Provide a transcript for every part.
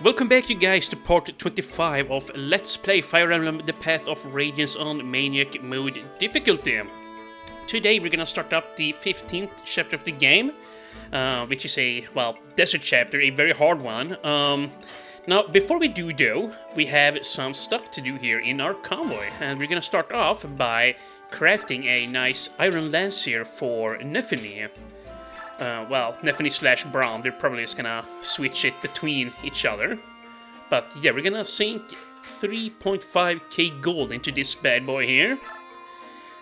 Welcome back, you guys, to part 25 of Let's Play Fire Emblem The Path of Radiance on Maniac mode difficulty. Today we're gonna start up the 15th chapter of the game, which is a, well, desert chapter, a very hard one. Now, before we do though, we have some stuff to do here in our convoy, and we're gonna start off by crafting a nice iron lance here for Ch.15. Well, Ch.15 / Braum, they're probably just gonna switch it between each other. But yeah, we're gonna sink 3.5k gold into this bad boy here.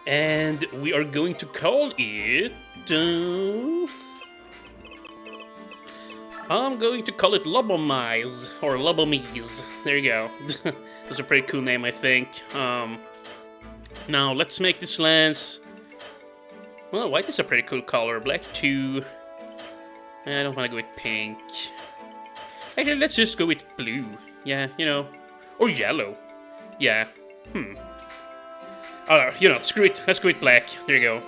And we are going to call it... I'm going to call it Lobomise, or Lobomise. There you go. That's a pretty cool name, I think. Now, let's make this lance... Well, white is a pretty cool color. Black too. I don't want to go with pink. Actually, let's just go with blue. Yeah, you know. Or yellow. Yeah. Oh, you know, screw it. Let's go with black. There you go.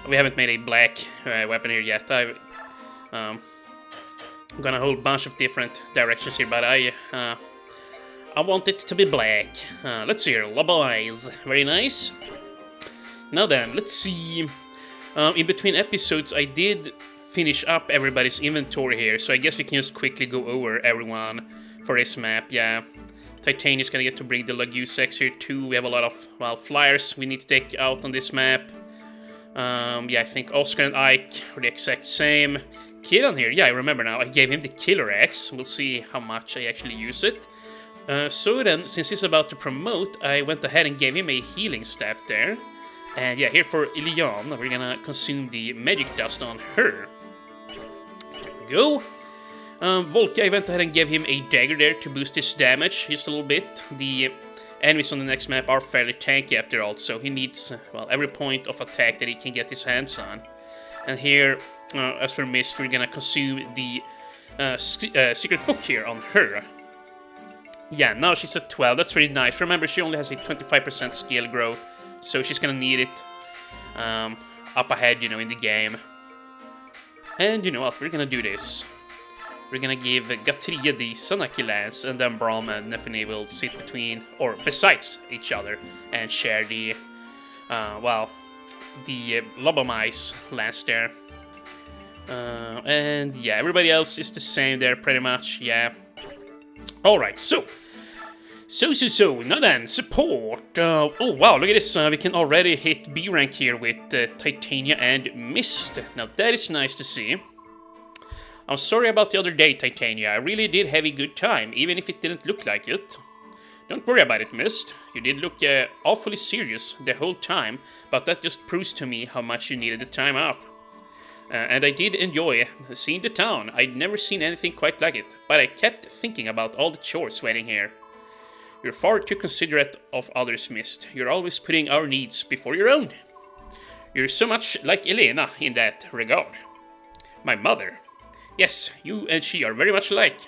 We haven't made a black weapon here yet. I'm gonna hold a bunch of different directions here, but I want it to be black. Let's see here. Loboise. Very nice. Now then, let's see. In between episodes, I did finish up everybody's inventory here, so I guess we can just quickly go over everyone for this map. Yeah, Titania's gonna get to bring the Lagusex here too. We have a lot of, well, flyers we need to take out on this map. Yeah, I think Oscar and Ike are the exact same. Kiran here, yeah, I remember now. I gave him the Killer Axe. We'll see how much I actually use it. So then, since he's about to promote, I went ahead and gave him a healing staff there. And yeah, here for Ilion, we're gonna consume the magic dust on her. There we go. Volka, I went ahead and gave him a dagger there to boost his damage just a little bit. The enemies on the next map are fairly tanky after all, so he needs, well, every point of attack that he can get his hands on. And here, as for Mist, we're gonna consume the secret book here on her. Yeah, now she's at 12, that's really nice. Remember, she only has a 25% skill growth. So she's gonna need it up ahead, you know, in the game. And you know what, we're gonna do this. We're gonna give Gatria the Sanaki Lance, and then Braum and Ch.15 will sit between, or besides each other, and share the, well, the Lobomise Lance there. And yeah, everybody else is the same there, pretty much, yeah. Alright, So, now then, support. Oh wow, look at this, we can already hit B rank here with Titania and Mist. Now that is nice to see. I'm sorry about the other day, Titania. I really did have a good time, even if it didn't look like it. Don't worry about it, Mist. You did look awfully serious the whole time, but that just proves to me how much you needed the time off. And I did enjoy seeing the town. I'd never seen anything quite like it, but I kept thinking about all the chores waiting here. You're far too considerate of others, Mist. You're always putting our needs before your own. You're so much like Elena in that regard. My mother. Yes, you and she are very much alike.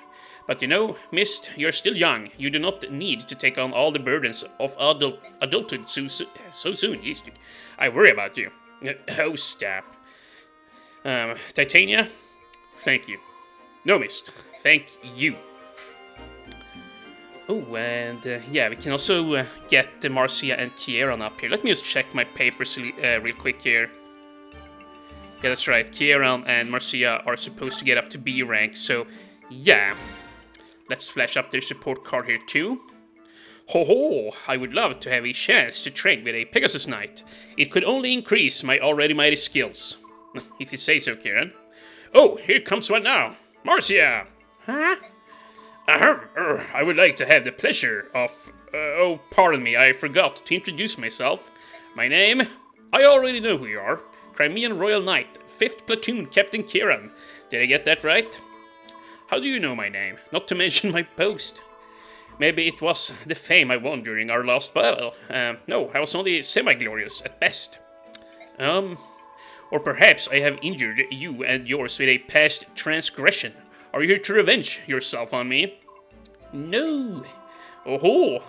But you know, Mist, you're still young. You do not need to take on all the burdens of adulthood so soon. I worry about you. Oh, stop. Titania, thank you. No, Mist, thank you. Oh, and yeah, we can also get Marcia and Kieran up here. Let me just check my papers real quick here. Yeah, that's right. Kieran and Marcia are supposed to get up to B rank, so yeah. Let's flash up their support card here too. Ho ho! I would love to have a chance to train with a Pegasus Knight. It could only increase my already mighty skills. If you say so, Kieran. Oh, here comes one now. Marcia! Huh? I would like to have the pleasure of... oh, pardon me, I forgot to introduce myself. My name? I already know who you are. Crimean Royal Knight, 5th Platoon Captain Kieran. Did I get that right? How do you know my name? Not to mention my post. Maybe it was the fame I won during our last battle. No, I was only semi-glorious at best. Or perhaps I have injured you and yours with a past transgression. Are you here to revenge yourself on me? No. Oh,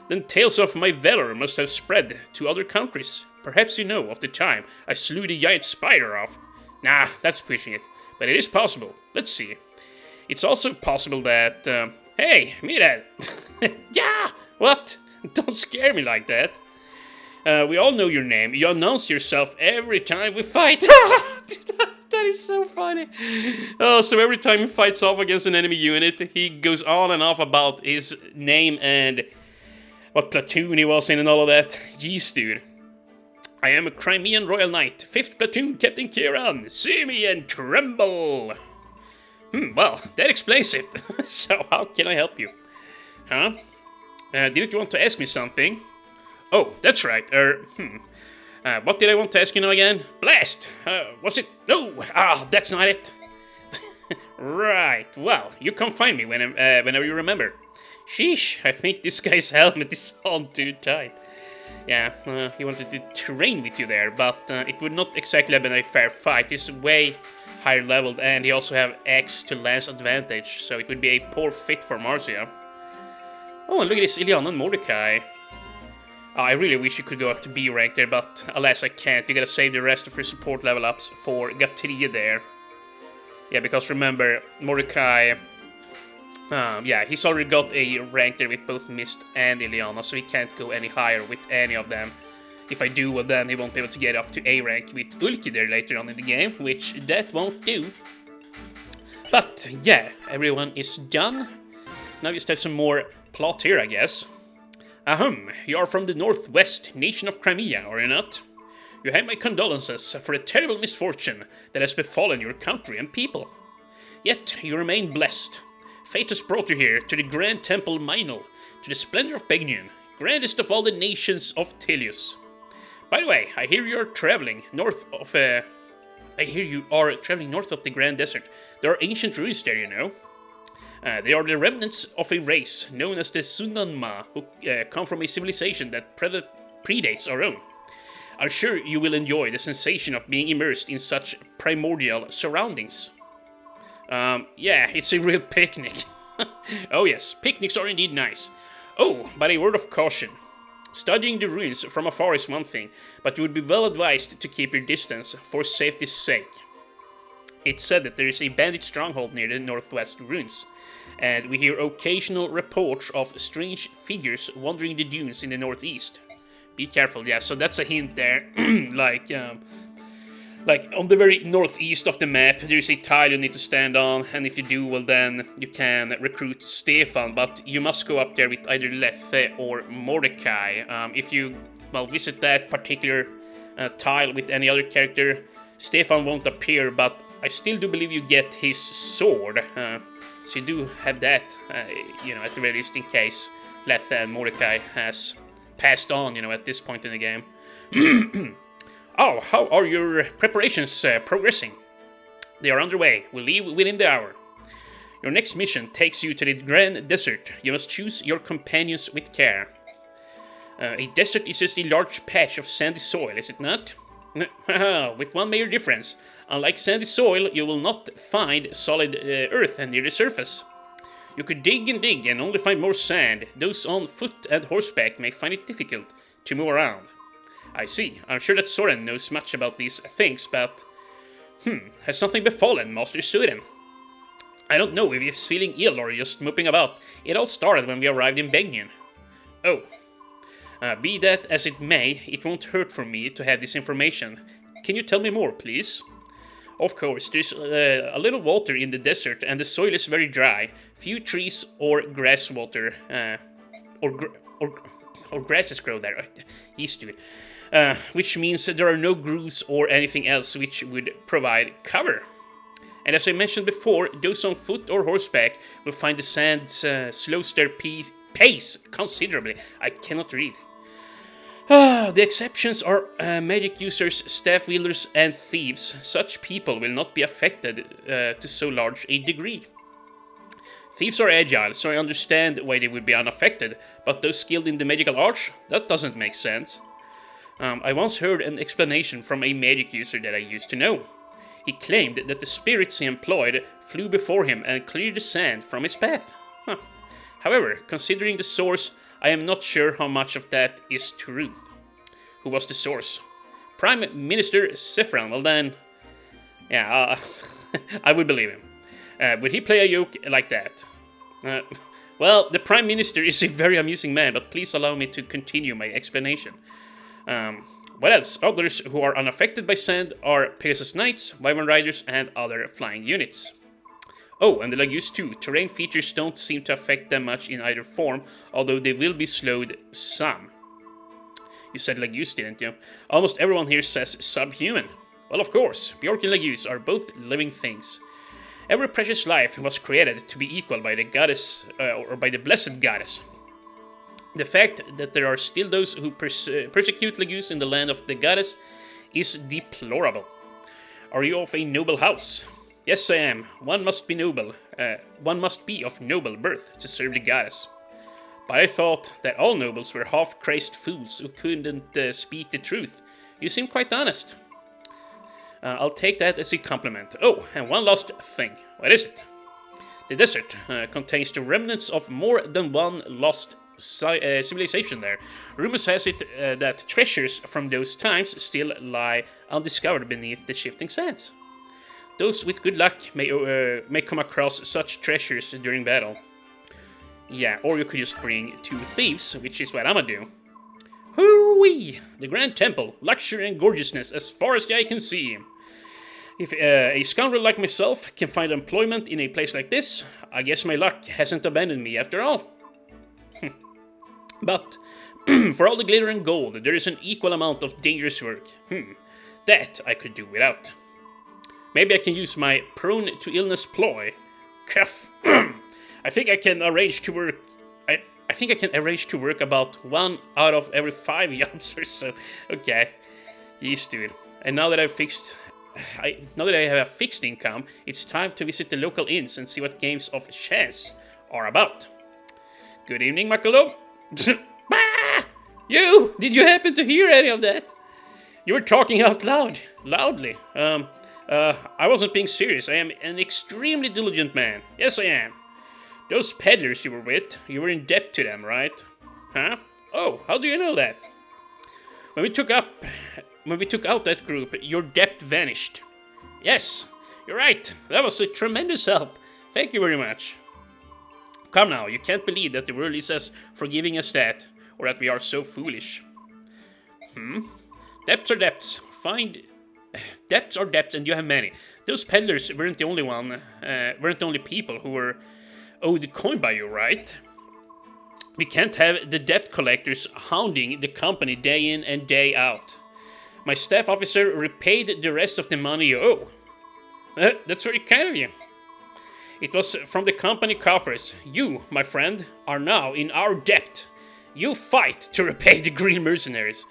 then tales of my valor must have spread to other countries. Perhaps you know of the time I slew the giant spider off. Nah, that's pushing it. But it is possible. Let's see. It's also possible that... hey, Mira! Yeah! What? Don't scare me like that. We all know your name. You announce yourself every time we fight. That is so funny. Oh, so every time he fights off against an enemy unit, he goes on and off about his name and what platoon he was in and all of that. Jeez, dude. I am a Crimean Royal Knight, 5th Platoon Captain Kieran. See me and tremble. Well, that explains it. So how can I help you? Huh? Didn't you want to ask me something? Oh, that's right. What did I want to ask you now again? Blast! Was it? No! That's not it. Right. Well, you come find me whenever you remember. Sheesh, I think this guy's helmet is on too tight. Yeah, he wanted to train with you there, but it would not exactly have been a fair fight. He's way higher leveled, and he also have X to lance advantage, so it would be a poor fit for Marcia. Oh, and look at this, Ileana and Mordecai. I really wish you could go up to B rank there, but alas I can't. You gotta save the rest of your support level ups for Gatria there. Yeah, because remember, Mordecai... yeah, he's already got a rank there with both Mist and Ileana, so he can't go any higher with any of them. If I do, well then he won't be able to get up to A rank with Ulki there later on in the game, which that won't do. But yeah, everyone is done. Now just have some more plot here, I guess. You are from the northwest nation of Crimea, are you not? You have my condolences for the terrible misfortune that has befallen your country and people. Yet you remain blessed. Fate has brought you here to the grand temple Minal, to the splendor of Begnion, grandest of all the nations of Tilius. By the way, I hear you are traveling north of the Grand Desert. There are ancient ruins there, you know. They are the remnants of a race known as the Sunanma, who come from a civilization that predates our own. I'm sure you will enjoy the sensation of being immersed in such primordial surroundings. Yeah, it's a real picnic. Oh yes, picnics are indeed nice. Oh, but a word of caution. Studying the ruins from afar is one thing, but you would be well advised to keep your distance for safety's sake. It's said that there is a bandit stronghold near the northwest ruins, and we hear occasional reports of strange figures wandering the dunes in the northeast. Be careful, yeah, so that's a hint there. Like on the very northeast of the map, there's a tile you need to stand on, and if you do, well then you can recruit Stefan, but you must go up there with either Lethe or Mordecai. If you, well, visit that particular tile with any other character, Stefan won't appear, but I still do believe you get his sword. So you do have that, at the very least in case Lethe and Mordecai has passed on, at this point in the game. Oh, how are your preparations progressing? They are underway. We'll leave within the hour. Your next mission takes you to the Grand Desert. You must choose your companions with care. A desert is just a large patch of sandy soil, is it not? With one major difference. Unlike sandy soil, you will not find solid earth near the surface. You could dig and only find more sand. Those on foot and horseback may find it difficult to move around. I see. I'm sure that Soren knows much about these things, but... has something befallen Master Surin? I don't know if he's feeling ill or just moping about. It all started when we arrived in Begnion. Oh. Be that as it may, it won't hurt for me to have this information. Can you tell me more, please? Of course, there's a little water in the desert, and the soil is very dry. Few trees or grass water, or grasses grow there. He's stupid. Which means that there are no grooves or anything else which would provide cover. And as I mentioned before, those on foot or horseback will find the sand slows their pace considerably. I cannot read. The exceptions are magic users, staff wielders, and thieves. Such people will not be affected to so large a degree. Thieves are agile, so I understand why they would be unaffected, but those skilled in the magical arts, that doesn't make sense. I once heard an explanation from a magic user that I used to know. He claimed that the spirits he employed flew before him and cleared the sand from his path. However, considering the source, I am not sure how much of that is truth. Who was the source? Prime Minister Sephron. Well then, yeah, I would believe him. Would he play a joke like that? Well, the Prime Minister is a very amusing man, but please allow me to continue my explanation. What else? Others who are unaffected by sand are Pegasus Knights, Wyvern Riders, and other flying units. Oh, and the Lagoose too. Terrain features don't seem to affect them much in either form, although they will be slowed some. You said Lagoose, didn't you? Almost everyone here says subhuman. Well, of course, Bjork and Lagoose are both living things. Every precious life was created to be equal by the goddess, or by the blessed goddess. The fact that there are still those who persecute Lagoose in the land of the goddess is deplorable. Are you of a noble house? Yes, I am. One must be noble. One must be of noble birth to serve the goddess. But I thought that all nobles were half-crazed fools who couldn't speak the truth. You seem quite honest. I'll take that as a compliment. Oh, and one last thing. What is it? The desert contains the remnants of more than one lost civilization there. Rumors has it that treasures from those times still lie undiscovered beneath the shifting sands. Those with good luck may come across such treasures during battle. Yeah, or you could just bring 2 thieves, which is what I'ma do. Hoo-wee! The Grand Temple, luxury and gorgeousness as far as the eye can see. If a scoundrel like myself can find employment in a place like this, I guess my luck hasn't abandoned me after all. But for all the glitter and gold, there is an equal amount of dangerous work. That I could do without. Maybe I can use my prone to illness ploy. Cuff. I think I can arrange to work. I think I can arrange to work about 1 out of every 5 jobs or so. Okay, yes, dude. And now that I have a fixed income, it's time to visit the local inns and see what games of chess are about. Good evening, Makalov. You! Did you happen to hear any of that? You were talking out loudly. I wasn't being serious. I am an extremely diligent man. Yes, I am. Those peddlers you were with, you were in debt to them, right? Huh? Oh, how do you know that? When we took out that group, your debt vanished. Yes, you're right. That was a tremendous help. Thank you very much. Come now, you can't believe that the world is as forgiving as that, or that we are so foolish. Debts are debts. Debts are debts, and you have many. Those peddlers weren't the only people who were owed coin by you, right? We can't have the debt collectors hounding the company day in and day out. My staff officer repaid the rest of the money you owe. That's very kind of you. It was from the company coffers. You, my friend, are now in our debt. You fight to repay the green mercenaries.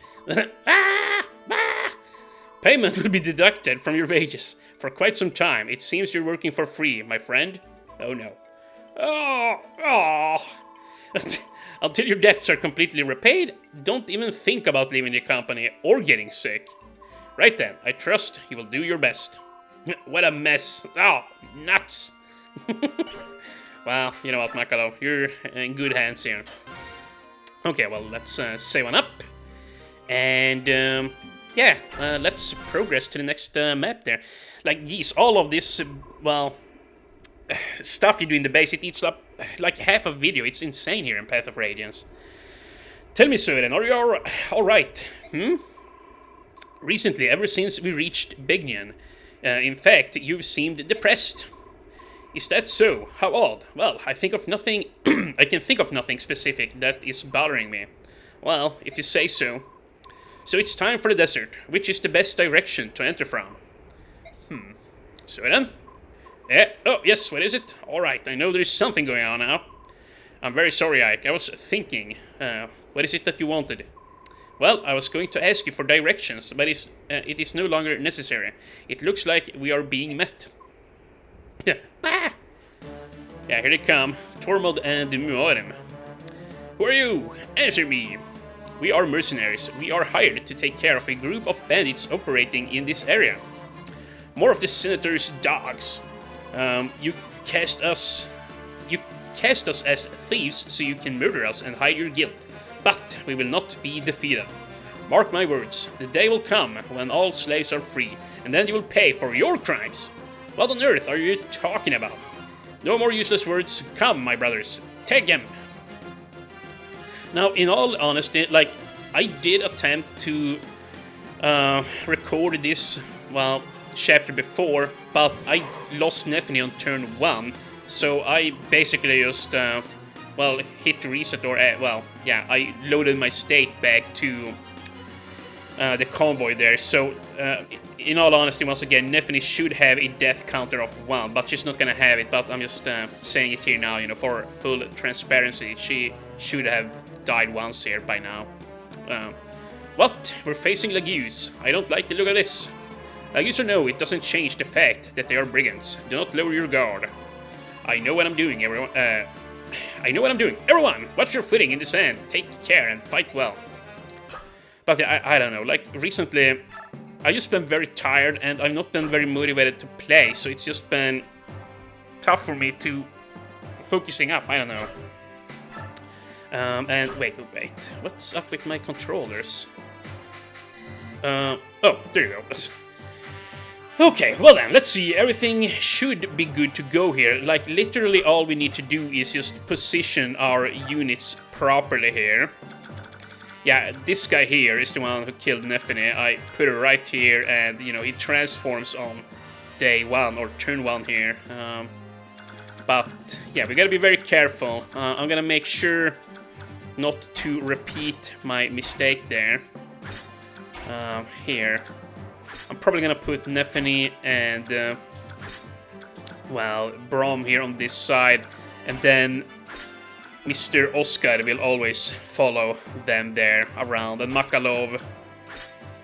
Payment will be deducted from your wages for quite some time. It seems you're working for free, my friend. Oh no. Until your debts are completely repaid, don't even think about leaving the company or getting sick. Right then, I trust you will do your best. What a mess. Oh, nuts. Well, you know what, Makalo, you're in good hands here. Okay, well, let's save on up. And, yeah, let's progress to the next map there. Like, geez, all of this, well, stuff you do in the base, it eats up like half a video. It's insane here in Path of Radiance. Tell me, Sören, are you alright? Recently, ever since we reached Begnian, in fact, you've seemed depressed. Is that so? How odd. Well, I think of nothing. I can think of nothing specific that is bothering me. Well, if you say so. So it's time for the desert. Which is the best direction to enter from? Sören? Oh, yes, what is it? Alright, I know there's something going on now. I'm very sorry, Ike. I was thinking. What is it that you wanted? Well, I was going to ask you for directions, but it is no longer necessary. It looks like we are being met. Yeah, here they come. Tormod and Muarem. Who are you? Answer me. We are mercenaries. We are hired to take care of a group of bandits operating in this area. More of the senator's dogs. You cast us as thieves so you can murder us and hide your guilt. But we will not be defeated. Mark my words, the day will come when all slaves are free, and then you will pay for your crimes. What on earth are you talking about? No more useless words. Come, my brothers. Take him. Now, in all honesty, like, I did attempt to record this, well, chapter before, but I lost Nephany on turn 1, so I basically just, well, hit reset, or, well, yeah, I loaded my state back to the convoy there, so, in all honesty, once again, Nephany should have a death counter of 1, but she's not gonna have it, but I'm just saying it here now, you know, for full transparency. She should have died once here by now. What? We're facing Lagus. I don't like the look of this. Lagus or no, it doesn't change the fact that they are brigands. Do not lower your guard. I know what I'm doing, everyone. I know what I'm doing. Everyone, watch your footing in the sand. Take care and fight well. But I don't know, like, recently, I've just been very tired and I've not been very motivated to play, so it's just been tough for me to focusing up, I don't know. And wait, what's up with my controllers? Oh, there you go. Okay, well then, let's see, everything should be good to go here. Like, literally all we need to do is just position our units properly here. Yeah, this guy here is the one who killed Nephany. I put it right here, and, you know, he transforms on day 1, or turn 1 here. But, yeah, we gotta be very careful. I'm gonna make sure not to repeat my mistake there. Here. I'm probably gonna put Nephany and, well, Brom here on this side, and then Mr. Oscar will always follow them there around, and Makalov.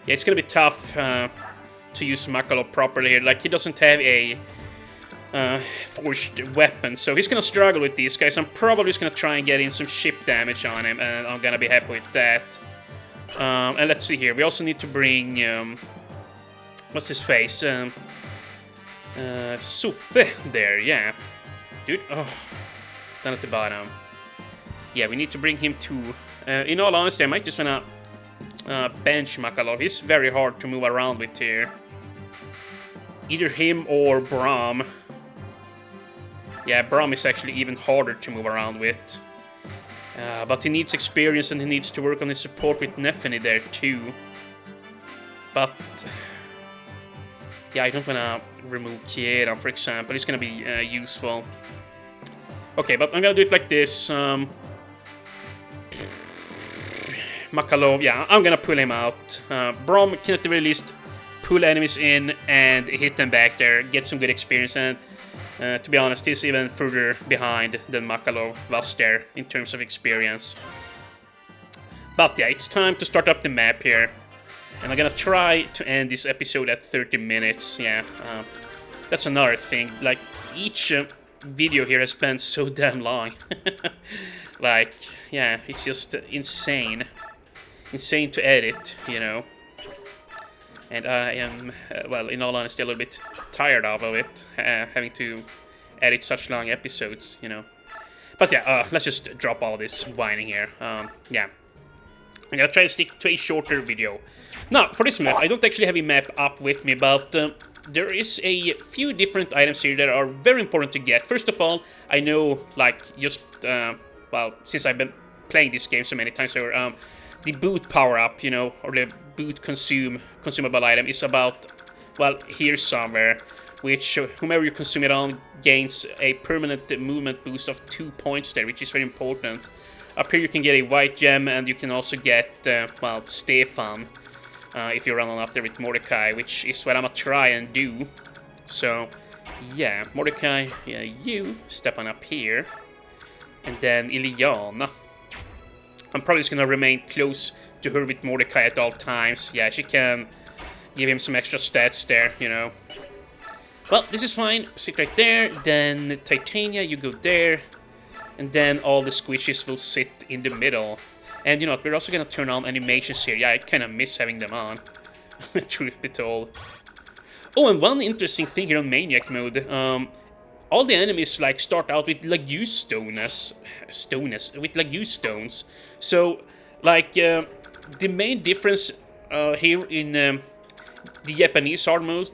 Yeah, it's gonna be tough to use Makalov properly here. Like, he doesn't have a forged weapon, so he's gonna struggle with these guys. I'm probably just gonna try and get in some ship damage on him, and I'm gonna be happy with that. And let's see here. We also need to bring what's his face? Sofe there, yeah. Dude, oh, down at the bottom. Yeah, we need to bring him to... in all honesty, I might just wanna bench Makalov. He's very hard to move around with here. Either him or Brom. Yeah, Brom is actually even harder to move around with. But he needs experience and he needs to work on his support with Nephany there too. But... yeah, I don't wanna remove Kiera, for example. It's gonna be useful. Okay, but I'm gonna do it like this. Makalov, yeah, I'm gonna pull him out. Brom can at the very least pull enemies in and hit them back there, get some good experience, and to be honest, he's even further behind than Makalov was there in terms of experience. But yeah, it's time to start up the map here. And I'm gonna try to end this episode at 30 minutes, yeah. That's another thing, like, each video here has been so damn long. Like, yeah, it's just insane. Insane to edit, you know. And I am, well, in all honesty, a little bit tired of it, having to edit such long episodes, you know. But yeah, let's just drop all this whining here. Yeah. I'm gonna try to stick to a shorter video. Now, for this map, I don't actually have a map up with me, but there is a few different items here that are very important to get. First of all, I know, like, just, well, since I've been playing this game so many times over, the boot power-up, you know, or the boot consumable item is about, well, here somewhere, which whomever you consume it on gains a permanent movement boost of 2 points there, which is very important. Up here you can get a white gem, and you can also get, well, Stefan, if you run on up there with Mordecai, which is what I'm gonna try and do. So, yeah, Mordecai, yeah, you step on up here, and then Iliana. I'm probably just gonna remain close to her with Mordecai at all times. Yeah, she can give him some extra stats there, you know. Well, this is fine. Sit right there. Then Titania, you go there. And then all the squishes will sit in the middle. And you know what, we're also gonna turn on animations here. Yeah, I kinda miss having them on. Truth be told. Oh, and one interesting thing here on Maniac mode. All the enemies like start out with Lagus stones. So, like, the main difference here in the Japanese hard mode,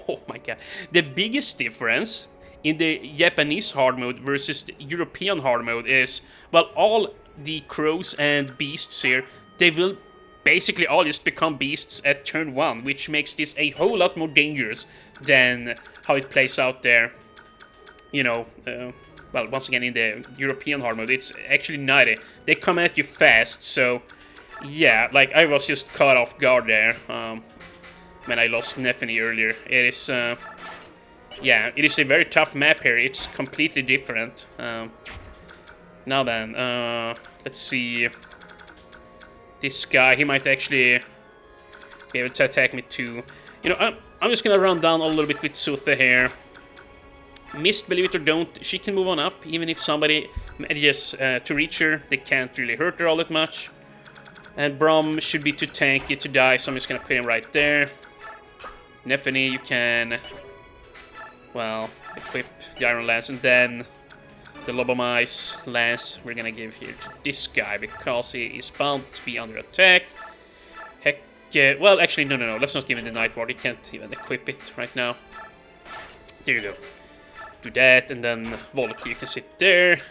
Oh my god. The biggest difference in the Japanese hard mode versus the European hard mode is, well, all the crows and beasts here, they will basically all just become beasts at turn 1, which makes this a whole lot more dangerous than how it plays out there. You know, well, once again, in the European hard mode, it's actually nutty. They come at you fast, so yeah, like, I was just caught off guard there when I lost Neffany earlier. It is, yeah, it is a very tough map here. It's completely different. Now then, let's see. This guy, he might actually be able to attack me too. You know, I'm just gonna run down a little bit with Suthe here. Mist, believe it or don't, she can move on up, even if somebody manages to reach her. They can't really hurt her all that much. And Brom should be too tanky to die, so I'm just gonna put him right there. Neffany, you can, well, equip the Iron Lance, and then the Lobomice Lance we're gonna give here to this guy, because he is bound to be under attack. Heck, well, actually, no, let's not give him the Night Ward. He can't even equip it right now. There you go. Do that, and then Volk, you can sit there.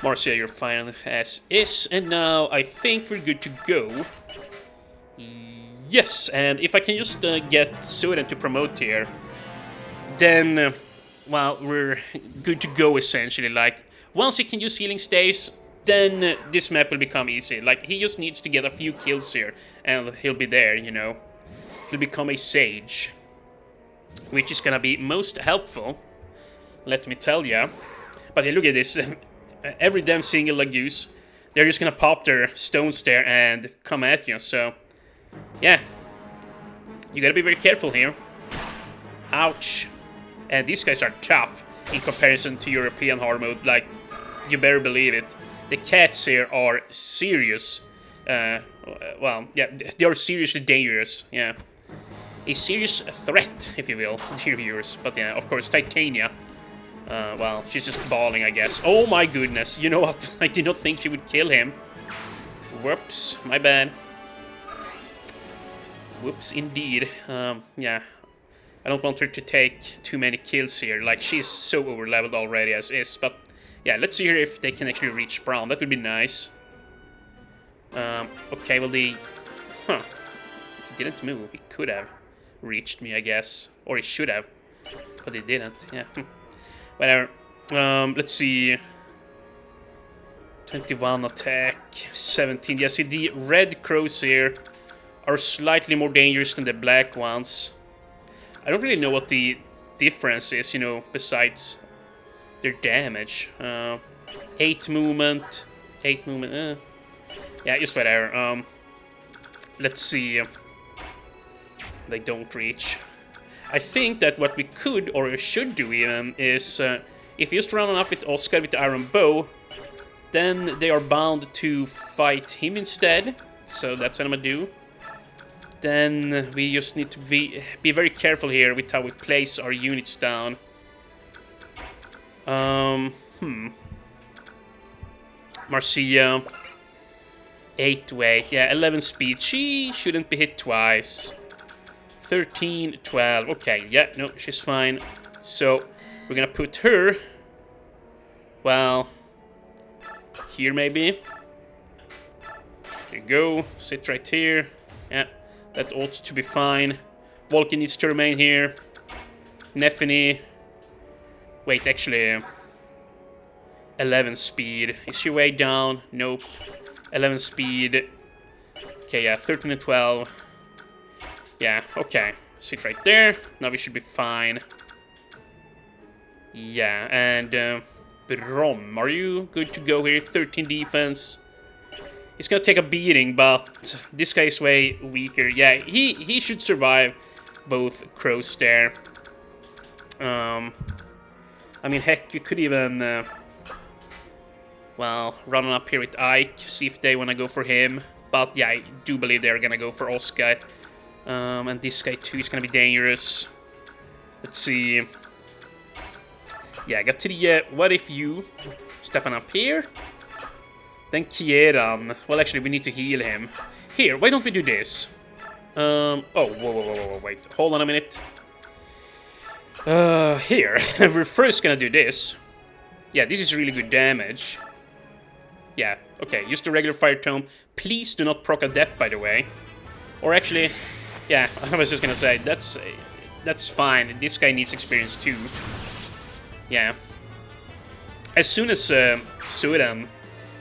Marcia, you're fine as is, and now I think we're good to go. Yes, and if I can just get Sueden to promote here, then, well, we're good to go, essentially. Like, once he can use healing stays, then this map will become easy. Like, he just needs to get a few kills here, and he'll be there, you know. He'll become a sage, which is gonna be most helpful, let me tell ya. But yeah, look at this. Every damn single Lagoose, they're just gonna pop their stones there and come at you, so yeah. You gotta be very careful here. Ouch. And these guys are tough in comparison to European hard mode, like, you better believe it. The cats here are serious. Well, yeah, they are seriously dangerous, yeah. A serious threat, if you will, dear viewers. But yeah, of course, Titania. Well, she's just bawling, I guess. Oh my goodness, you know what? I did not think she would kill him. Whoops, my bad. Whoops, indeed. Yeah. I don't want her to take too many kills here. Like, she's so over-leveled already as is. But, yeah, let's see here if they can actually reach Brown. That would be nice. Okay, well, he didn't move. He could have reached me, I guess. Or he should have. But he didn't, yeah. Whatever. Let's see. 21 attack, 17. Yeah, see, the red crows here are slightly more dangerous than the black ones. I don't really know what the difference is, you know, besides their damage. 8 movement. Yeah, just whatever. Let's see. They don't reach. I think that what we could, or should do even, is if you just run up with Oscar with the iron bow, then they are bound to fight him instead. So that's what I'm gonna do. Then we just need to be very careful here with how we place our units down. Marcia. 8 to 8. Yeah, 11 speed. She shouldn't be hit twice. 13, 12. Okay, yeah, no, she's fine. So, we're gonna put her, well, here maybe. There you go. Sit right here. Yeah, that ought to be fine. Volky needs to remain here. Neffany. Wait, actually, 11 speed. Is she way down? Nope. 11 speed. Okay, yeah, 13 and 12. Yeah, okay. Sit right there. Now we should be fine. Yeah, and Brom, are you good to go here? 13 defense. He's gonna take a beating, but this guy is way weaker. Yeah, he should survive both crows there. I mean, heck, you could even, well, run up here with Ike, see if they want to go for him. But yeah, I do believe they're gonna go for Oscar. And this guy too is gonna be dangerous. Let's see. Yeah, I got to the, what if you stepping up here? Then Kieran. Well, actually, we need to heal him. Here, why don't we do this? Oh, whoa, wait. Hold on a minute. Here, we're first gonna do this. Yeah, this is really good damage. Yeah, okay, use the regular fire tome. Please do not proc a death, by the way. Or actually, yeah, I was just gonna say, that's fine. This guy needs experience too. Yeah. As soon as Sudan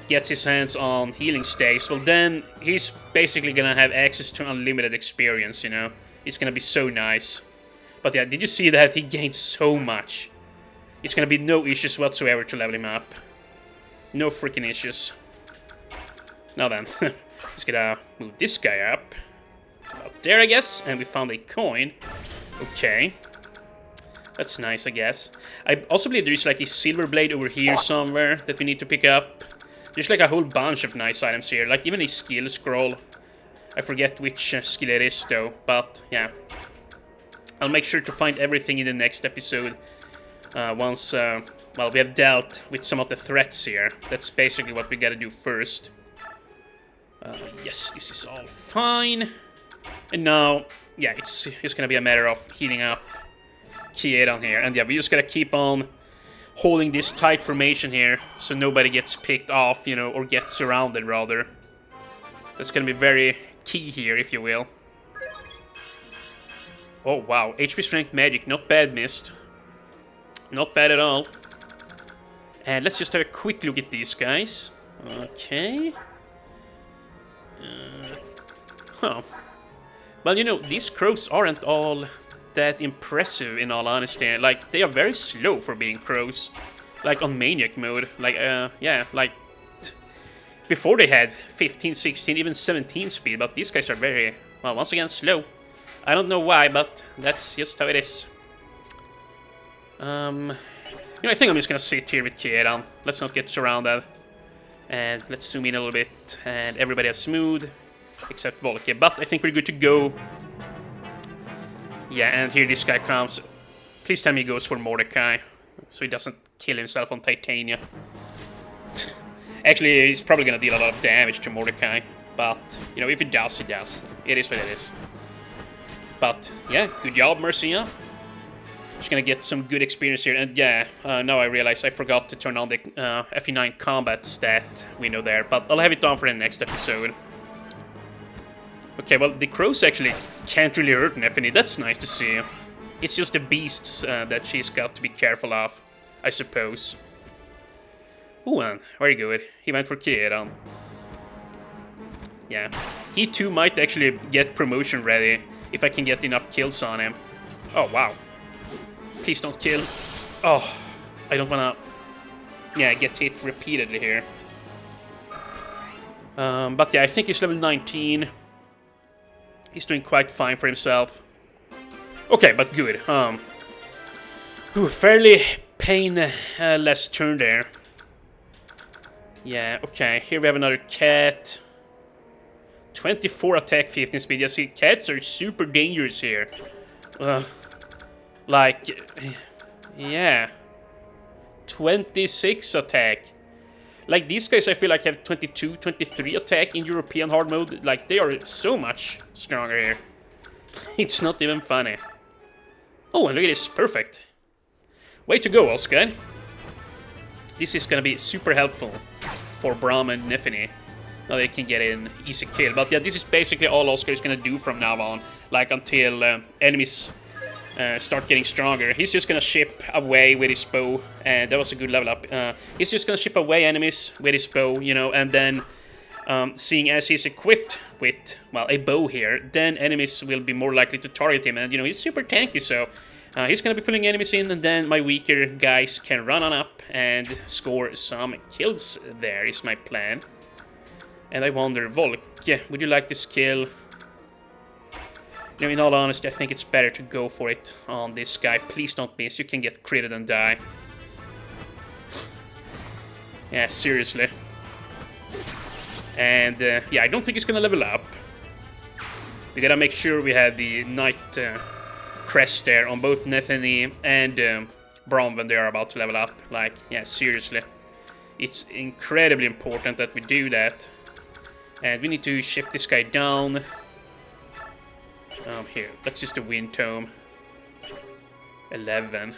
gets his hands on healing stays, well then he's basically gonna have access to unlimited experience, you know? It's gonna be so nice. But yeah, did you see that? He gained so much. It's gonna be no issues whatsoever to level him up. No freaking issues. Now then, just gonna move this guy up. About there, I guess. And we found a coin. Okay. That's nice, I guess. I also believe there's like a silver blade over here somewhere that we need to pick up. There's like a whole bunch of nice items here. Like even a skill scroll. I forget which skill it is though. But yeah. I'll make sure to find everything in the next episode. Once, well, we have dealt with some of the threats here. That's basically what we gotta do first. Yes, this is all fine. And now, yeah, it's just gonna be a matter of healing up Ch.15 here. And yeah, we just gotta keep on holding this tight formation here so nobody gets picked off, you know, or gets surrounded, rather. That's gonna be very key here, if you will. Oh, wow. HP Strength Magic. Not bad, Mist. Not bad at all. And let's just have a quick look at these guys. Okay. Huh. Well, you know, these crows aren't all that impressive, in all honesty. Like, they are very slow for being crows. Like, on Maniac mode. Like, yeah, like... Before they had 15, 16, even 17 speed, but these guys are very, well, once again, slow. I don't know why, but that's just how it is. You know, I think I'm just gonna sit here with Ch.15. Let's not get surrounded. And let's zoom in a little bit, and everybody has smooth, except Volke. But I think we're good to go. Yeah, and here this guy comes. Please tell me he goes for Mordecai, so he doesn't kill himself on Titania. Actually, he's probably gonna deal a lot of damage to Mordecai. But, you know, if he does, he does. It is what it is. But, yeah, good job, Mercia. Just gonna get some good experience here. And yeah, now I realize I forgot to turn on the FE9 combat stat window there. But I'll have it on for the next episode. Okay, well, the crows actually can't really hurt Neffany. That's nice to see. It's just the beasts that she's got to be careful of, I suppose. Ooh, very good. He went for Ch.15. Yeah. He too might actually get promotion ready if I can get enough kills on him. Oh, wow. Please don't kill. Oh, I don't wanna... Yeah, get hit repeatedly here. But yeah, I think he's level 19. He's doing quite fine for himself. Okay, but good. Fairly pain-less turn there. Yeah, okay. Here we have another cat. 24 attack, 15 speed. You see, cats are super dangerous here. Like, yeah. 26 attack. Like, these guys I feel like have 22, 23 attack in European hard mode. Like, they are so much stronger here. It's not even funny. Oh, and look at this. Perfect. Way to go, Oscar. This is gonna be super helpful for Braum and Neffany. Now they can get an easy kill. But yeah, this is basically all Oscar is gonna do from now on. Like, until enemies start getting stronger. He's just gonna ship away with his bow. And that was a good level up. He's just gonna ship away enemies with his bow, you know. And then, seeing as he's equipped with, well, a bow here, then enemies will be more likely to target him. And, you know, he's super tanky, so... he's gonna be pulling enemies in, and then my weaker guys can run on up and score some kills there, is my plan. And I wonder, Volk, yeah, would you like this kill? You know, in all honesty, I think it's better to go for it on this guy. Please don't miss, you can get critted and die. Yeah, seriously. And, yeah, I don't think he's gonna level up. We gotta make sure we have the Knight... crest there on both Neffany and Braum when they are about to level up. Like, yeah, seriously. It's incredibly important that we do that. And we need to ship this guy down. Here, let's just do Wind Tome. 11.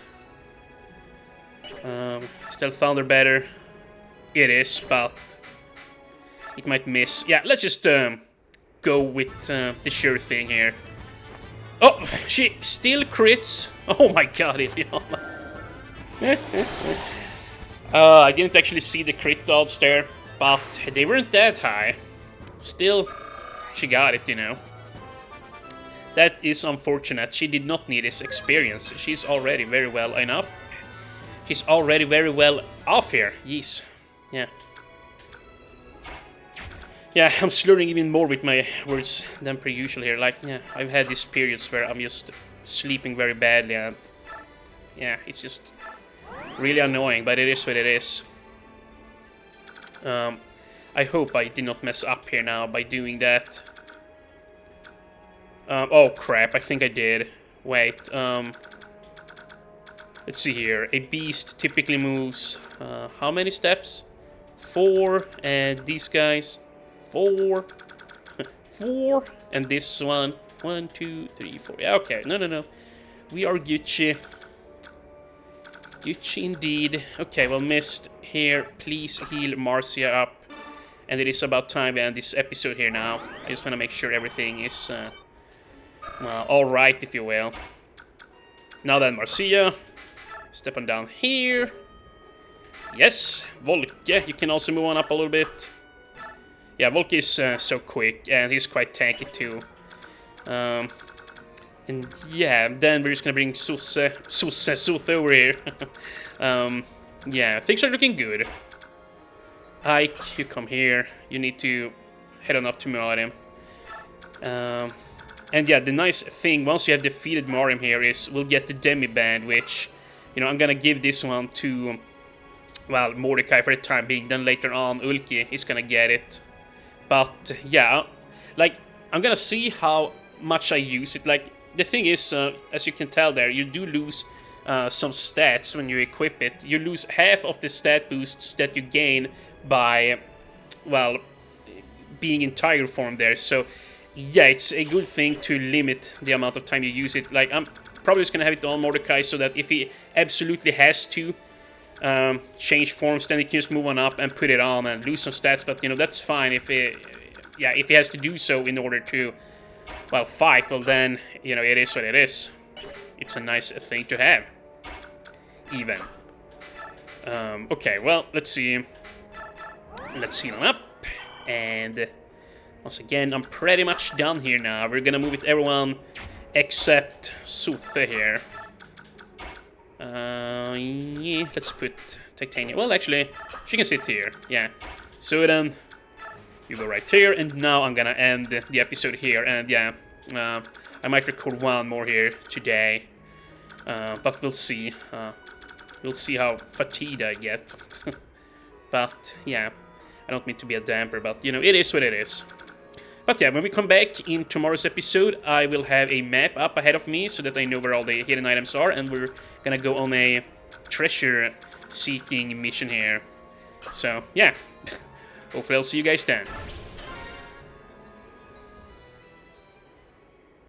Still Thunder better? It is, but it might miss. Yeah, let's just go with the sure thing here. Oh, she still crits. Oh my god, Ileana. I didn't actually see the crit odds there, but they weren't that high. Still, she got it, you know. That is unfortunate. She did not need this experience. She's already very well enough. She's already very well off here. Yes. Yeah. Yeah, I'm slurring even more with my words than per usual here. Like, yeah, I've had these periods where I'm just sleeping very badly and... yeah, it's just really annoying, but it is what it is. I hope I did not mess up here now by doing that. Oh crap, I think I did. Wait, let's see here. A beast typically moves, how many steps? 4, and these guys, 4, 4, and this one, 1, 2, 3, 4. Yeah, okay, no. We are Gucci. Gucci indeed. Okay, well, missed here. Please heal Marcia up. And it is about time we end this episode here now. I just want to make sure everything is alright, if you will. Now then, Marcia. Step on down here. Yes, Volke. You can also move on up a little bit. Yeah, Volke is so quick, and he's quite tanky too. And yeah, then we're just gonna bring Susse over here. Yeah, things are looking good. Ike, you come here. You need to head on up to Mariam. And yeah, the nice thing, once you have defeated Mariam here, is we'll get the Demi-Band, which, you know, I'm gonna give this one to, well, Mordecai for the time being. Then later on, Ulki is gonna get it. But yeah, like, I'm gonna see how much I use it. Like, the thing is, as you can tell there, you do lose some stats when you equip it. You lose half of the stat boosts that you gain by, well, being in tiger form there. So yeah, it's a good thing to limit the amount of time you use it. Like, I'm probably just gonna have it on Mordecai so that if he absolutely has to change forms, then he can just move on up and put it on and lose some stats. But, you know, that's fine if he, yeah, if he has to do so in order to, well, fight. Well, then, you know, it is what it is. It's a nice thing to have, even. Okay, well, let's see. Let's heal him up, and once again, I'm pretty much done here now. We're gonna move with everyone except Suthe here. Yeah, let's put Titania. Well, actually, she can sit here. Yeah. So then, you go right here, and now I'm gonna end the episode here. And yeah, I might record one more here today, but we'll see. We'll see how fatigued I get. But yeah, I don't mean to be a damper, but you know, it is what it is. But yeah, when we come back in tomorrow's episode, I will have a map up ahead of me so that I know where all the hidden items are, and we're gonna go on a treasure-seeking mission here. So yeah, hopefully I'll see you guys then.